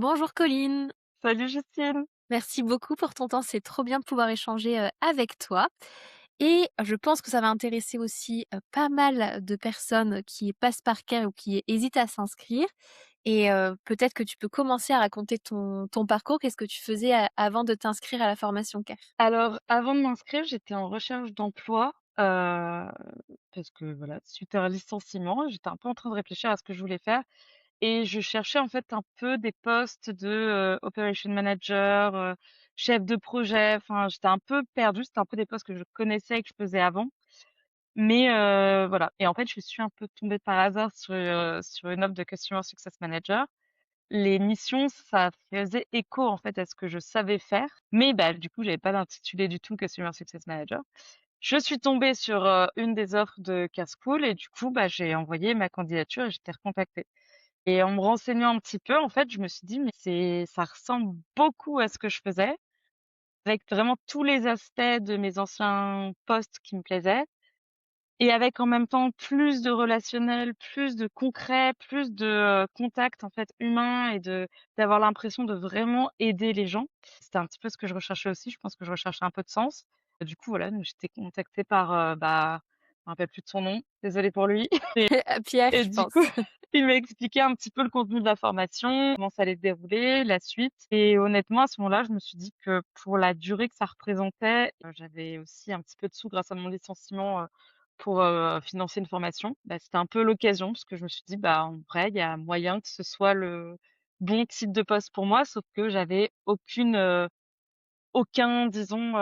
Bonjour Colline, Salut Justine. merci beaucoup pour ton temps, c'est trop bien de pouvoir échanger, avec toi et je pense que ça va intéresser aussi, pas mal de personnes qui passent par CARE ou qui hésitent à s'inscrire et peut-être que tu peux commencer à raconter ton parcours. Qu'est-ce que tu faisais avant de t'inscrire à la formation CARE? Alors, avant de m'inscrire, j'étais en recherche d'emploi, parce que voilà, suite à un licenciement, j'étais un peu en train de réfléchir à ce que je voulais faire et je cherchais en fait un peu des postes de, operation manager, chef de projet, enfin j'étais un peu perdue. C'était un peu des postes que je connaissais et que je faisais avant, mais voilà, et en fait, je suis un peu tombée par hasard sur une offre de customer success manager. Les missions, ça faisait écho, en fait, à ce que je savais faire, mais bah, du coup, j'avais pas d'intitulé du tout Customer Success Manager. Je suis tombée sur, une des offres de Carechool et du coup, bah, j'ai envoyé ma candidature et j'ai été recontactée et en me renseignant un petit peu, en fait, je me suis dit: «Mais ça ressemble beaucoup à ce que je faisais», avec vraiment tous les aspects de mes anciens postes qui me plaisaient. Et avec en même temps plus de relationnel, plus de concret, plus de, contact en fait humain et de d'avoir l'impression de vraiment aider les gens. C'était un petit peu ce que je recherchais aussi, je pense que je recherchais un peu de sens. Du coup voilà, donc j'étais contactée par, bah, je me rappelle plus de son nom, désolée pour lui. Pierre, Et je du pense. coup, il m'a expliqué un petit peu le contenu de la formation, comment ça allait se dérouler, la suite, et honnêtement à ce moment-là, je me suis dit que pour la durée que ça représentait, j'avais aussi un petit peu de sous grâce à mon licenciement, pour, financer une formation. Bah, c'était un peu l'occasion parce que je me suis dit: «Bah, en vrai, il y a moyen que ce soit le bon type de poste pour moi», sauf que j'avais aucun disons,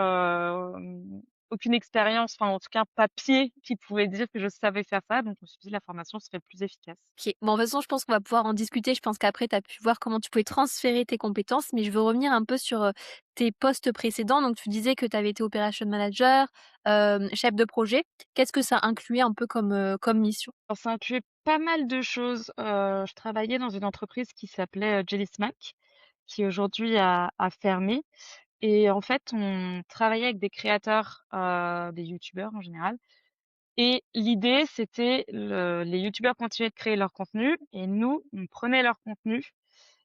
aucune expérience, enfin en tout cas un papier qui pouvait dire que je savais faire ça, donc je me suis dit: «La formation serait plus efficace». OK. Bon, de toute façon, je pense qu'on va pouvoir en discuter. Je pense qu'après, tu as pu voir comment tu pouvais transférer tes compétences, mais je veux revenir un peu sur, tes postes précédents. Donc tu disais que tu avais été operation manager, chef de projet. Qu'est-ce que ça incluait un peu comme mission? Alors ça incluait pas mal de choses, je travaillais dans une entreprise qui s'appelait, Jelly Smack, qui aujourd'hui a fermé, et en fait, on travaillait avec des créateurs, des youtubeurs en général, et l'idée, c'était les youtubeurs continuaient de créer leur contenu et nous, on prenait leur contenu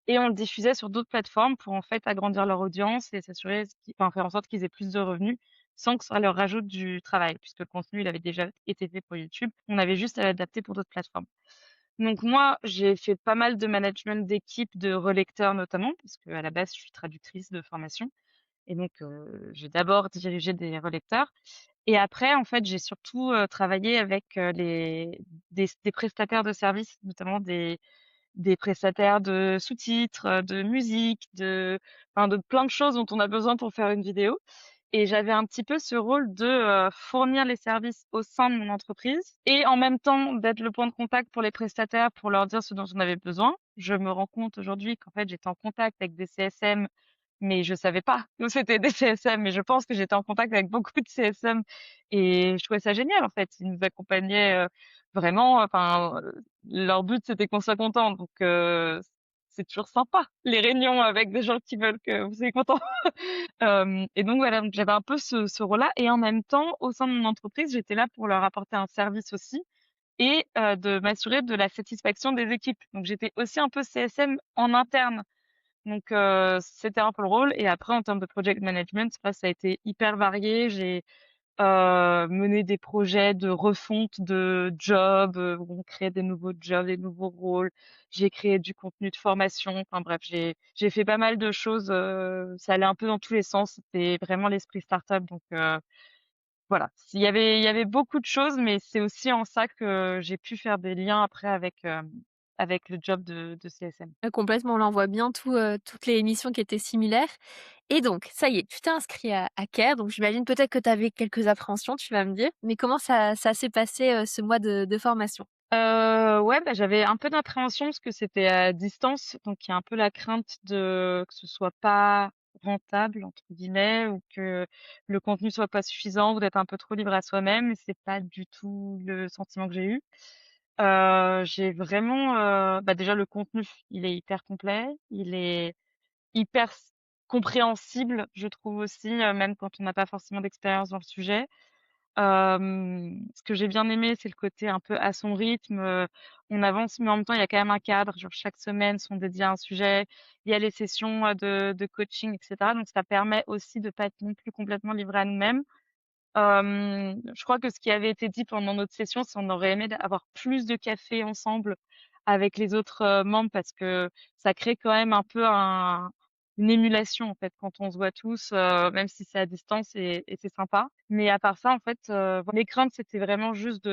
et on le diffusait sur d'autres plateformes pour, en fait, agrandir leur audience et s'assurer enfin, faire en sorte qu'ils aient plus de revenus sans que ça leur rajoute du travail puisque le contenu, il avait déjà été fait pour YouTube. On avait juste à l'adapter pour d'autres plateformes. Donc moi, j'ai fait pas mal de management d'équipes de relecteurs notamment, parce qu'à la base, je suis traductrice de formation et donc j'ai d'abord dirigé des relecteurs et après, en fait, j'ai surtout, travaillé avec, des prestataires de services, notamment des prestataires de sous-titres, de musique, enfin, de plein de choses dont on a besoin pour faire une vidéo, et j'avais un petit peu ce rôle de, fournir les services au sein de mon entreprise et en même temps d'être le point de contact pour les prestataires pour leur dire ce dont on avait besoin. Je me rends compte aujourd'hui qu'en fait, j'étais en contact avec des CSM, mais je savais pas que c'était des CSM, mais je pense que j'étais en contact avec beaucoup de CSM et je trouvais ça génial, en fait. Ils nous accompagnaient, vraiment, enfin, leur but, c'était qu'on soit content, donc c'est toujours sympa, les réunions avec des gens qui veulent que vous soyez contents. Et donc voilà, donc j'avais un peu ce rôle-là et en même temps, au sein de mon entreprise, j'étais là pour leur apporter un service aussi et de m'assurer de la satisfaction des équipes. Donc j'étais aussi un peu CSM en interne. Donc c'était un peu le rôle, et après en termes de project management, là, ça a été hyper varié. J'ai mener des projets de refonte de jobs, où on crée des nouveaux jobs, des nouveaux rôles. J'ai créé du contenu de formation, enfin bref, j'ai fait pas mal de choses, ça allait un peu dans tous les sens. C'était vraiment l'esprit start-up, donc voilà. Il y avait beaucoup de choses, mais c'est aussi en ça que j'ai pu faire des liens après avec le job de CSM. Complètement, là, on voit bien toutes les missions qui étaient similaires et donc ça y est, tu t'es inscrit à CARE, donc j'imagine peut-être que tu avais quelques appréhensions, tu vas me dire, mais comment ça s'est passé, ce mois de formation? Ouais, bah, j'avais un peu d'appréhension parce que c'était à distance, donc il y a un peu la crainte de que ce soit pas «rentable» entre guillemets, ou que le contenu soit pas suffisant, ou d'être un peu trop libre à soi-même, et c'est pas du tout le sentiment que j'ai eu. J'ai vraiment, bah, déjà le contenu, il est hyper complet, il est hyper compréhensible, je trouve aussi, même quand on n'a pas forcément d'expérience dans le sujet. Ce que j'ai bien aimé, c'est le côté un peu à son rythme, on avance, mais en même temps, il y a quand même un cadre. Genre chaque semaine sont dédiées à un sujet. Il y a les sessions, de coaching et cetera, donc ça permet aussi de pas être non plus complètement livré à nous-mêmes. Je crois que ce qui avait été dit pendant notre session, c'est on aurait aimé avoir plus de café ensemble avec les autres, membres parce que ça crée quand même un peu une émulation, en fait, quand on se voit tous, même si c'est à distance et c'est sympa. Mais à part ça, en fait, mes craintes, c'était vraiment juste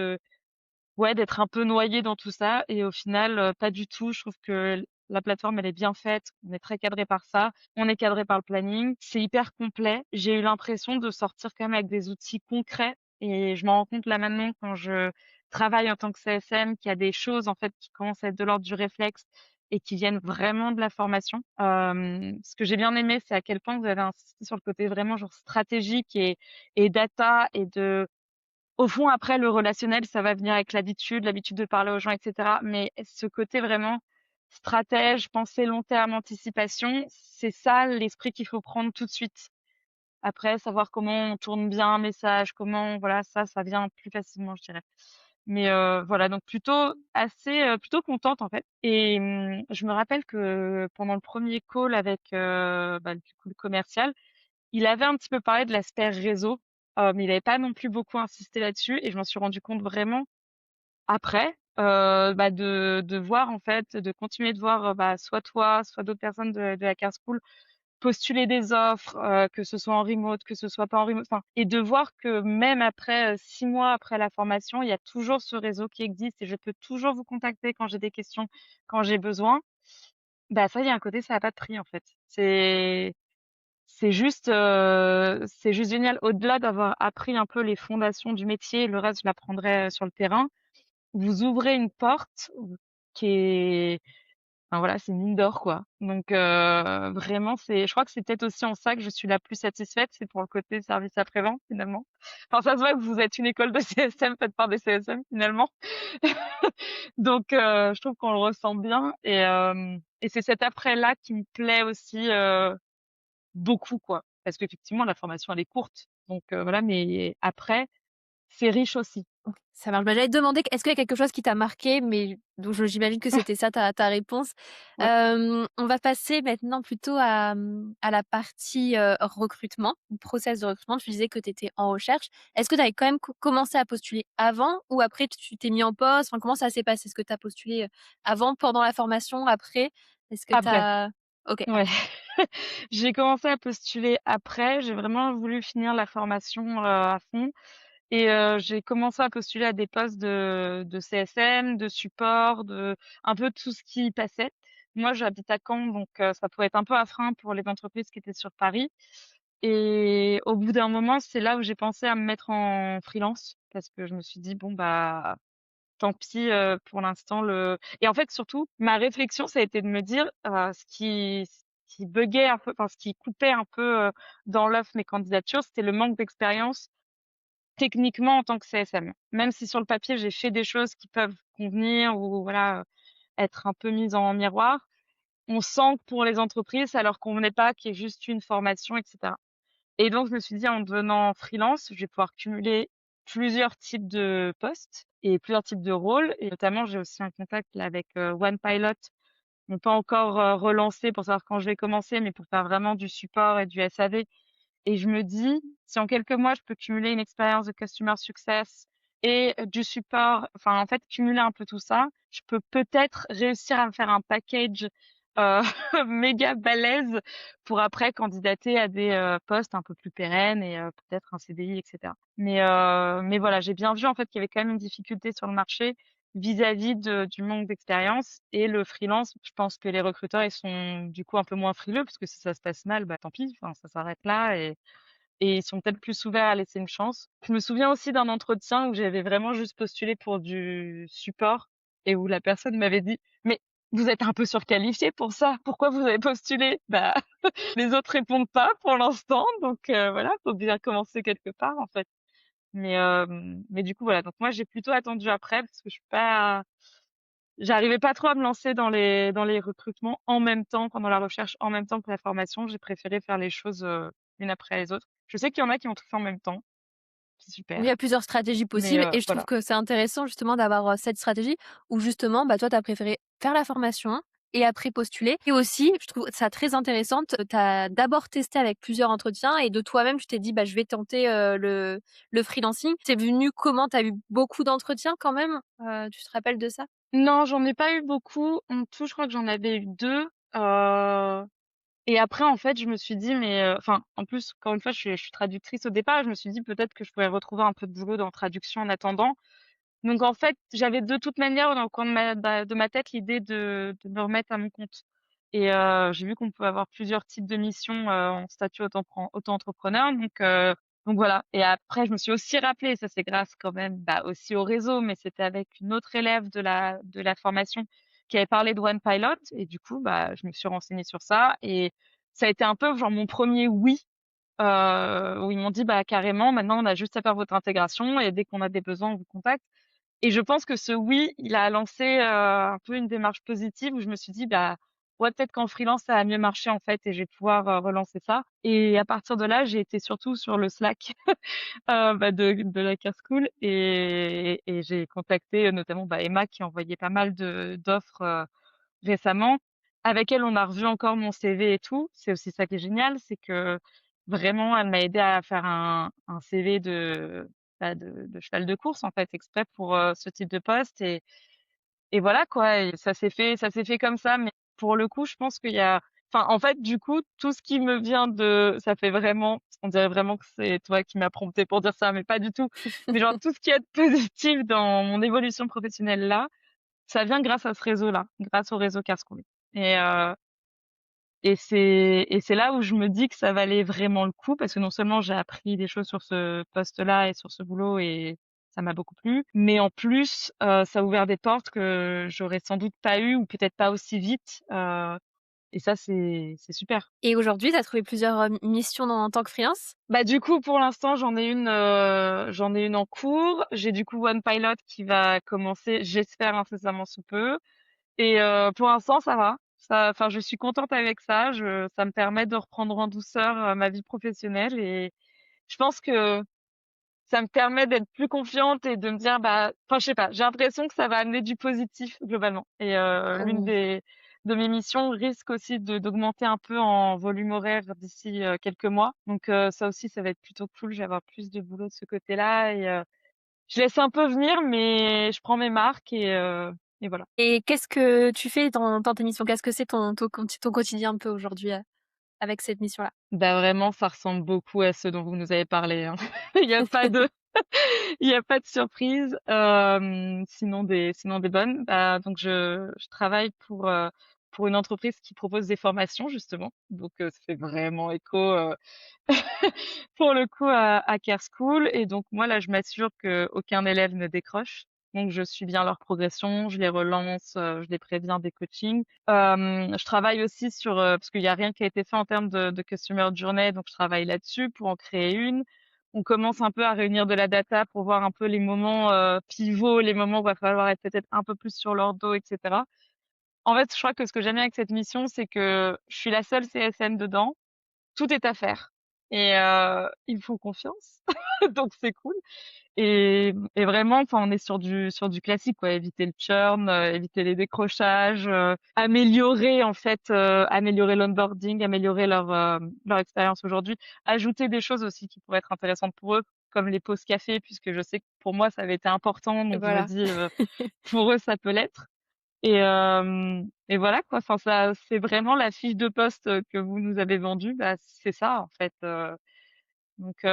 ouais, d'être un peu noyé dans tout ça et au final, pas du tout. Je trouve que la plateforme, elle est bien faite. On est très cadré par ça. On est cadré par le planning. C'est hyper complet. J'ai eu l'impression de sortir quand même avec des outils concrets et je m'en rends compte là maintenant quand je travaille en tant que CSM qu'il y a des choses, en fait, qui commencent à être de l'ordre du réflexe et qui viennent vraiment de la formation. Ce que j'ai bien aimé, c'est à quel point vous avez insisté sur le côté vraiment genre stratégique et data et de au fond, après, le relationnel, ça va venir avec l'habitude de parler aux gens, et cetera. Mais ce côté vraiment stratège, penser long terme, anticipation, c'est ça l'esprit qu'il faut prendre tout de suite. Après, savoir comment on tourne bien un message, comment, voilà, ça vient plus facilement, je dirais. Mais voilà, donc plutôt assez, plutôt contente en fait. Et je me rappelle que pendant le premier call avec du coup, le commercial, il avait un petit peu parlé de l'aspect réseau, mais il avait pas non plus beaucoup insisté là-dessus et je m'en suis rendu compte vraiment après, de voir en fait, de continuer de voir, soit toi, soit d'autres personnes de Hacker School postuler des offres, que ce soit en remote, que ce soit pas en remote, enfin et de voir que même après, 6 mois après la formation, il y a toujours ce réseau qui existe et je peux toujours vous contacter quand j'ai des questions, quand j'ai besoin. Bah, ça, il y a un côté ça a pas de prix en fait. C'est juste génial. Au-delà d'avoir appris un peu les fondations du métier, le reste, je l'apprendrai, sur le terrain. Vous ouvrez une porte qui est enfin voilà, c'est une mine d'or, quoi. Donc vraiment, je crois que c'est peut-être aussi en ça que je suis la plus satisfaite, c'est pour le côté service après-vente, finalement. Enfin, ça se voit que vous êtes une école de CSM faite par des CSM, finalement. Donc je trouve qu'on le ressent bien et c'est cet après-là qui me plaît aussi, beaucoup, quoi. Parce qu'effectivement, la formation, elle est courte. Donc voilà, mais après, c'est riche aussi. OK, ça marche. Bah, j'allais te demander, est-ce qu'il y a quelque chose qui t'a marqué, mais donc j'imagine que c'était ça ta réponse. Ouais. On va passer maintenant plutôt à la partie, recrutement, process de recrutement. Tu disais que tu étais en recherche. Est-ce que tu avais quand même commencé à postuler avant ou après tu t'es mis en pause? Enfin, comment ça s'est passé? Est-ce que tu as postulé, avant, pendant la formation, après? Est-ce que tu Après, as OK, ouais. J'ai commencé à postuler après. J'ai vraiment voulu finir la formation, à fond et j'ai commencé à postuler à des postes de CSM, de support, de un peu tout ce qui passait. Moi, j'habite à Caen, donc ça pouvait être un peu un frein pour les entreprises qui étaient sur Paris et au bout d'un moment, c'est là où j'ai pensé à me mettre en freelance parce que je me suis dit: «Bon, bah, tant pis, pour l'instant le» et en fait, surtout, ma réflexion, ça a été de me dire, ce qui buggait un peu, enfin, ce qui coupait un peu, dans l'œuf mes candidatures, c'était le manque d'expérience techniquement en tant que CSM. Même si sur le papier, j'ai fait des choses qui peuvent convenir ou voilà, être un peu mises en miroir, on sent que pour les entreprises, ça leur convenait pas qu'il y ait juste une formation et cetera. Et donc je me suis dit en devenant freelance, je vais pouvoir cumuler plusieurs types de postes et plusieurs types de rôles et notamment j'ai aussi un contact là avec, OnePilot. Ils m'ont pas encore, relancé pour savoir quand je vais commencer, mais pour faire vraiment du support et du SAV et je me dis: «Si en quelques mois, je peux cumuler une expérience de customer success et du support», enfin, en fait, cumuler un peu tout ça, je peux peut-être réussir à me faire un package, heu, méga balèze pour après candidater à des, postes un peu plus pérennes et peut-être un CDI et cetera. Mais voilà, j'ai bien vu, en fait, qu'il y avait quand même une difficulté sur le marché vis-à-vis du manque d'expérience et le freelance, je pense que les recruteurs, ils sont, du coup, un peu moins frileux parce que si ça se passe mal, bah, tant pis, enfin, ça s'arrête là et ils sont peut-être plus ouverts à laisser une chance. Je me souviens aussi d'un entretien où j'avais vraiment juste postulé pour du support et où la personne m'avait dit: «Mais vous êtes un peu surqualifié pour ça, pourquoi vous avez postulé?» Bah, les autres répondent pas pour l'instant, donc voilà, faut bien commencer quelque part, en fait. Mais du coup, voilà, donc moi, j'ai plutôt attendu après parce que j'arrivais pas trop à me lancer dans les recrutements en même temps, pendant la recherche, en même temps que la formation. J'ai préféré faire les choses, l'une après les autres. Je sais qu'il y en a qui ont tout fait en même temps. c'est Oui, il y a super. plusieurs stratégies Mais possibles et je trouve voilà. que c'est intéressant justement d'avoir, cette stratégie où justement, bah, toi, tu as préféré faire la formation et après postuler et aussi, je trouve ça très intéressant, tu as d'abord testé avec plusieurs entretiens et de toi-même, tu t'es dit: «Bah, je vais tenter, le freelancing». C'est venu comment? Tu as eu beaucoup d'entretiens quand même? Tu te rappelles de ça? Non, j'en ai pas eu beaucoup. En tout, je crois que j'en avais eu 2. Et après, en fait, je me suis dit: «Mais» enfin, en plus, encore une fois, je suis traductrice au départ. Je me suis dit: «Peut-être que je pourrais retrouver un peu de boulot dans traduction en attendant». Donc en fait, j'avais de toute manière dans le coin de ma tête l'idée de me remettre à mon compte et j'ai vu qu'on pouvait avoir plusieurs types de missions, en statut auto-entrepreneur donc voilà et après je me suis aussi rappelée, ça c'est grâce quand même, bah, aussi au réseau, mais c'était avec une autre élève de la formation qui avait parlé de One Pilot et du coup, bah, je me suis renseignée sur ça et ça a été un peu genre mon premier oui, où ils m'ont dit: «Bah, carrément maintenant on a juste à faire votre intégration et dès qu'on a des besoins on vous contacte». Et je pense que ce oui, il a lancé, un peu une démarche positive où je me suis dit: «Bah, ouais, peut-être qu'en freelance, ça va mieux marcher, en fait et je vais pouvoir, relancer ça» et à partir de là, j'ai été surtout sur le Slack, bah, de la Care School et j'ai contacté, notamment, bah, Emma qui envoyait pas mal d'offres, récemment. Avec elle, on a revu encore mon CV et tout. C'est aussi ça qui est génial, c'est que vraiment, elle m'a aidé à faire un CV de cheval de course, en fait, exprès pour, ce type de poste et voilà quoi et ça s'est fait comme ça. Mais pour le coup, je pense qu'il y a enfin, en fait, du coup, tout ce qui me vient de ça fait vraiment on dirait vraiment que c'est toi qui m'as prompté pour dire ça, mais pas du tout. Mais genre tout ce qui est positif dans mon évolution professionnelle là, ça vient grâce à ce réseau-là, grâce au réseau Casse-Couille et c'est là où je me dis que ça valait vraiment le coup parce que non seulement j'ai appris des choses sur ce poste-là et sur ce boulot et ça m'a beaucoup plu, mais en plus, ça a ouvert des portes que j'aurais sans doute pas eues ou peut-être pas aussi vite, et ça c'est super. Et aujourd'hui, tu as trouvé plusieurs, missions en tant que freelance? Bah, du coup, pour l'instant, j'en ai une en cours. J'ai du coup One Pilot qui va commencer, j'espère incessamment sous peu. Et pour l'instant, ça va. Ça enfin, je suis contente avec ça. Ça me permet de reprendre en douceur, ma vie professionnelle et je pense que ça me permet d'être plus confiante et de me dire, bah enfin, je sais pas, j'ai l'impression que ça va amener du positif globalement et l'une Oui. des de mes missions risque aussi d'augmenter un peu en volume horaire d'ici, quelques mois. Donc ça aussi, ça va être plutôt cool. Je vais avoir plus de boulot de ce côté-là et je laisse un peu venir, mais je prends mes marques et voilà. Et qu'est-ce que tu fais dans tes missions? Qu'est-ce que c'est ton quotidien un peu aujourd'hui, avec cette mission-là? Bah, vraiment, ça ressemble beaucoup à ce dont vous nous avez parlé, hein. Il y a pas de il y a pas de surprise, sinon des bonnes. Bah, donc je travaille pour une entreprise qui propose des formations justement, donc ça fait vraiment écho, pour le coup à Care School et donc moi là, je m'assure qu'aucun élève ne décroche. Donc je suis bien leur progression, je les relance, je les préviens des coachings. Je travaille aussi sur, parce qu'il y a rien qui a été fait en termes de customer journey, donc je travaille là-dessus pour en créer une. On commence un peu à réunir de la data pour voir un peu les moments, pivots, les moments où il va falloir être peut-être un peu plus sur leur dos et cetera. En fait, je crois que ce que j'aime bien avec cette mission, c'est que je suis la seule CSM dedans. Tout est à faire et ils me font confiance, donc c'est cool et vraiment, enfin, on est sur du classique, quoi. Éviter le churn, éviter les décrochages, améliorer, en fait, améliorer l'onboarding, améliorer leur expérience aujourd'hui. Ajouter des choses aussi qui pourraient être intéressantes pour eux, comme les pauses café, puisque je sais que pour moi, ça avait été important, donc je me Voilà. dis, pour eux, ça peut l'être et voilà, quoi. Enfin, ça c'est vraiment la fiche de poste, que vous nous avez vendue, bah, c'est ça, en fait, donc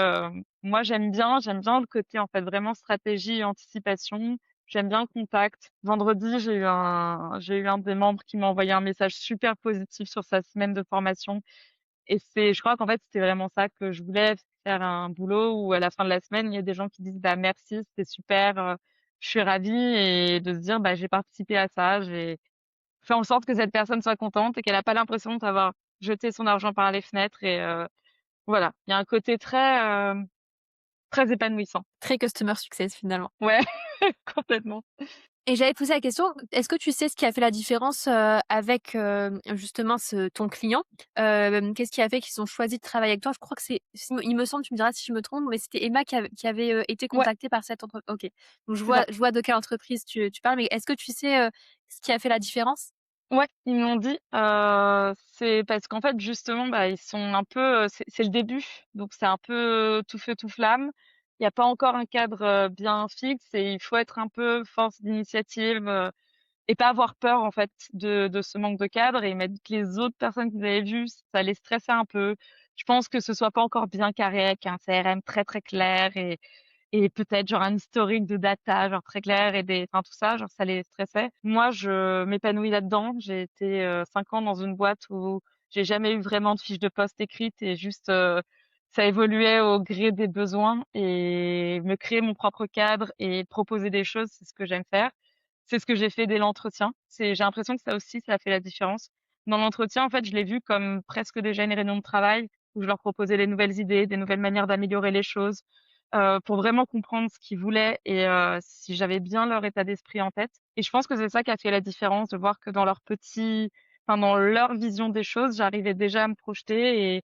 moi j'aime bien le côté, en fait, vraiment stratégie et anticipation. J'aime bien le contact. Vendredi, j'ai eu un des membres qui m'a envoyé un message super positif sur sa semaine de formation et je crois qu'en fait, c'était vraiment ça que je voulais, faire un boulot où à la fin de la semaine, il y a des gens qui disent: «Bah, merci, c'était super, je suis ravie» et de se dire: «Bah, j'ai participé à ça, j'ai fait en sorte que cette personne soit contente et qu'elle a pas l'impression d'avoir jeté son argent par les fenêtres» et voilà. Il y a un côté très épanouissant. Très customer success finalement. Ouais, complètement. Et j'allais te poser la question, est-ce que tu sais ce qui a fait la différence, avec, justement ton client? Qu'est-ce qui a fait qu'ils ont choisi de travailler avec toi? Je crois que il me semble, tu me diras si je me trompe, mais c'était Emma qui avait, été Ouais, contactée par cette entreprise. OK. Donc c'est ça. je vois de quelle entreprise tu parles, mais est-ce que tu sais, ce qui a fait la différence? Ouais, ils m'ont dit, c'est parce qu'en fait, justement, bah, ils sont un peu, c'est le début, donc c'est un peu tout feu tout flamme. Il y a pas encore un cadre, bien fixe et il faut être un peu force d'initiative, et pas avoir peur, en fait, de ce manque de cadre et il m'a dit que les autres personnes qu'ils avaient vues, ça les stressait un peu. Je pense que ce soit pas encore bien carré avec un CRM très, très clair et peut-être genre un historique de data, genre très clair et des enfin tout ça, genre ça les stressait. Moi, je m'épanouis là-dedans. J'ai été, 5 ans dans une boîte où j'ai jamais eu vraiment de fiche de poste écrite et juste, ça évoluait au gré des besoins et me créer mon propre cadre et proposer des choses, c'est ce que j'aime faire. C'est ce que j'ai fait dès l'entretien. J'ai l'impression que ça aussi, ça a fait la différence. Dans l'entretien, en fait, je l'ai vu comme presque déjà une réunion de travail où je leur proposais des nouvelles idées, des nouvelles manières d'améliorer les choses, pour vraiment comprendre ce qu'ils voulaient et si j'avais bien leur état d'esprit en tête et je pense que c'est ça qui a fait la différence, de voir que dans dans leur vision des choses, j'arrivais déjà à me projeter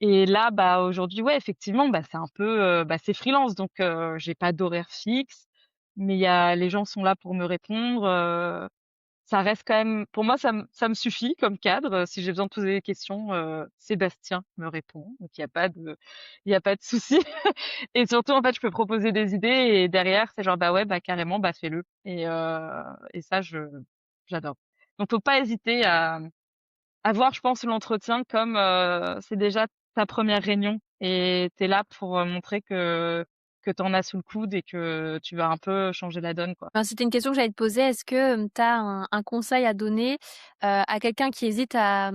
et là, bah, aujourd'hui, ouais, effectivement, bah, c'est un peu, bah, c'est freelance donc j'ai pas d'horaire fixe, mais il y a les gens sont là pour me répondre, ça reste quand même pour moi, ça me suffit comme cadre, si j'ai besoin de poser des questions, Sébastien me répond, donc il y a pas de souci et surtout, en fait, je peux proposer des idées et derrière, c'est genre: «Bah, ouais, bah, carrément, bah, fais-le» et ça, j'adore. Donc faut pas hésiter à voir, je pense, l'entretien comme, c'est déjà ta première réunion et tu es là pour, montrer que tu en as sous le coude et que tu vas un peu changer la donne, quoi. Enfin, c'était une question que j'allais te poser. Est-ce que, tu as un conseil à donner, à quelqu'un qui hésite à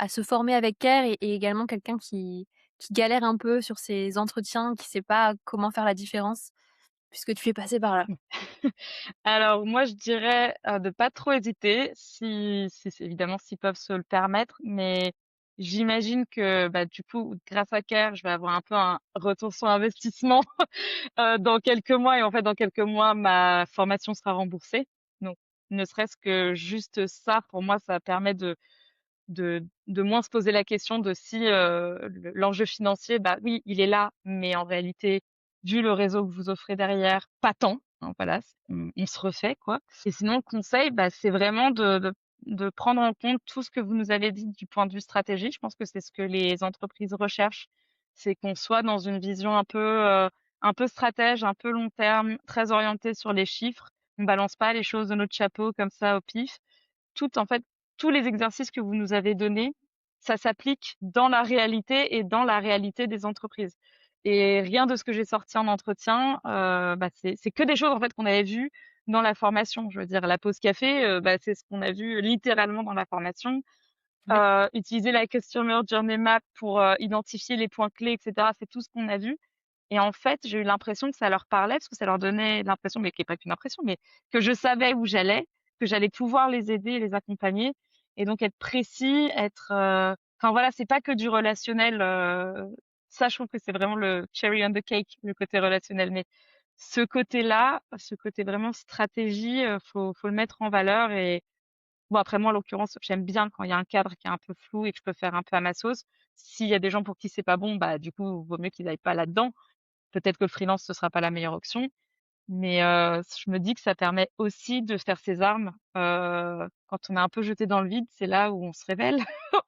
se former avec CARE et également quelqu'un qui galère un peu sur ses entretiens, qui sait pas comment faire la différence? Puisque tu es passé par là. Alors moi, je dirais, de pas trop hésiter si c'est évidemment s'ils peuvent se le permettre, mais j'imagine que, bah, du coup, grâce à Care, je vais avoir un peu un retour sur investissement, dans quelques mois et en fait, dans quelques mois, ma formation sera remboursée. Donc ne serait-ce que juste ça, pour moi, ça permet de moins se poser la question de si, l'enjeu financier, bah, oui, il est là, mais en réalité, vu le réseau que vous offrez derrière, pas tant, hein, voilà, on se refait, quoi et sinon le conseil, bah, c'est vraiment de prendre en compte tout ce que vous nous avez dit du point de vue stratégie. Je pense que c'est ce que les entreprises recherchent, c'est qu'on soit dans une vision un peu stratège, un peu long terme, très orientée sur les chiffres. On balance pas les choses de notre chapeau comme ça au pif en fait, tous les exercices que vous nous avez donnés, ça s'applique dans la réalité et dans la réalité des entreprises et rien de ce que j'ai sorti en entretien, bah, c'est que des choses, en fait, qu'on avait vues dans la formation. Je veux dire la pause café, bah, c'est ce qu'on a vu littéralement dans la formation. Ouais. Utiliser la Customer Journey Map pour, identifier les points clés et cetera, c'est tout ce qu'on a vu et en fait, j'ai eu l'impression que ça leur parlait parce que ça leur donnait l'impression, mais qui est pas qu'une impression, mais que je savais où j'allais, que j'allais pouvoir les aider et les accompagner et donc être précis, enfin voilà, c'est pas que du relationnel, ça je trouve que c'est vraiment le cherry on the cake, le côté relationnel, mais ce côté-là, ce côté vraiment stratégie, faut le mettre en valeur et bon après moi, en l'occurrence, j'aime bien quand il y a un cadre qui est un peu flou et que je peux faire un peu à ma sauce. S'il y a des gens pour qui c'est pas bon, bah, du coup, vaut mieux qu'ils aillent pas là-dedans. Peut-être que le freelance, ce sera pas la meilleure option, mais je me dis que ça permet aussi de faire ses armes, quand on est un peu jeté dans le vide, c'est là où on se révèle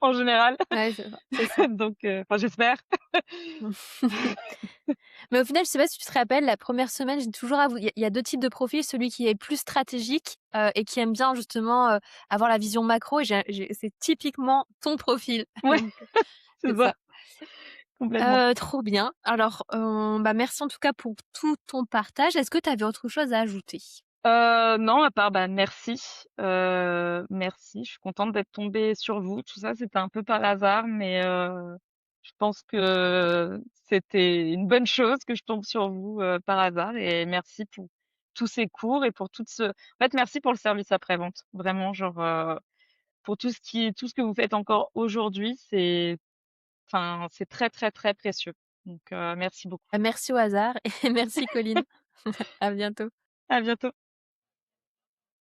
en général. Ouais, c'est ça. Donc enfin j'espère. Mais au final, je sais pas si tu te rappelles, la première semaine, j'ai toujours avou il y a 2 types de profils, celui qui est plus stratégique, et qui aime bien justement, avoir la vision macro et c'est typiquement ton profil. Ouais, Donc c'est c'est ça, ça. complètement. Trop bien. Alors, bah, merci en tout cas pour tout ton partage. Est-ce que tu avais autre chose à ajouter? Non, à part, bah, merci, merci. Je suis contente d'être tombée sur vous. Tout ça, c'était un peu par hasard, mais je pense que c'était une bonne chose que je tombe sur vous, par hasard et merci pour tous ces cours et pour en fait, merci pour le service après-vente. Vraiment, genre, pour tout ce que vous faites encore aujourd'hui, c'est très, très, très précieux. Donc merci beaucoup. Merci au hasard et merci Colline. À bientôt. À bientôt.